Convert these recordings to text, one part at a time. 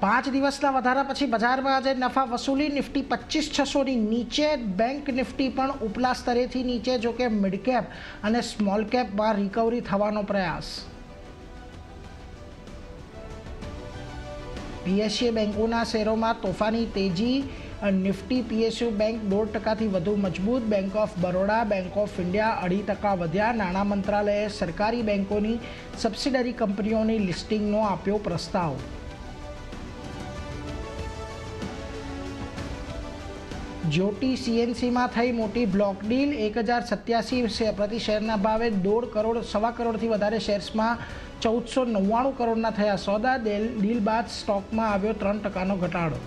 5 દિવસના વધારા પછી બજારમાં આજે નફા વસૂલી નિફ્ટી 25,600ની નીચે, બેંક નિફ્ટી પણ ઉપલા સ્તરેથી નીચે, જો કે મિડ કેપ અને સ્મોલ કેપમાં રિકવરી થવાનો પ્રયાસ। પીએસયુ બેંકોના શેરોમાં તોફાની તેજી, નિફ્ટી પીએસયુ બેંક 1.5%થી વધુ મજબૂત, bank of Baroda, bank of India 0.5% વધ્યા। નાણાં મંત્રાલયે સરકારી બેંકોની સબસિડરી કંપનીઓની લિસ્ટિંગનો આપ્યો પ્રસ્તાવ। જ્યોતિ સીએનસીમાં થઈ મોટી બ્લોક ડીલ, 1087 પ્રતિ શેરના ભાવે 1.5 કરોડ, 1.25 કરોડથી વધારે શેર્સમાં 1499 કરોડના થયા સોદા। ડીલ બાદ સ્ટોકમાં આવ્યો 3%નો ઘટાડો।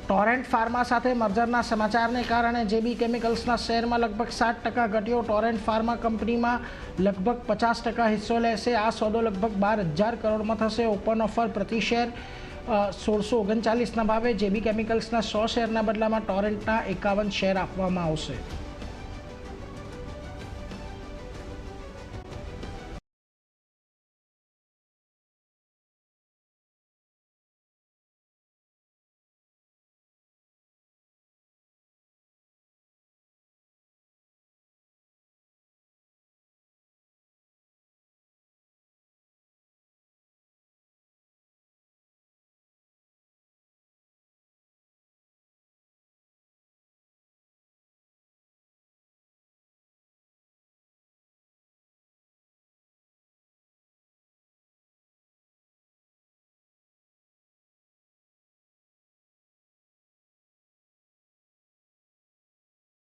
ટોરેન્ટ ફાર્મા સાથે મર્જરના સમાચારને કારણે જેબી કેમિકલ્સના શેરમાં લગભગ 7% ઘટ્યો। ટોરેન્ટ ફાર્મા કંપનીમાં લગભગ 50% હિસ્સો લેશે। આ સોદો લગભગ 12,000 કરોડમાં થશે। ઓપન ઓફર પ્રતિ શેર 1639ના ભાવે, જેબી કેમિકલ્સના 100 શેરના બદલામાં ટોરેન્ટના 51 શેર આપવામાં આવશે।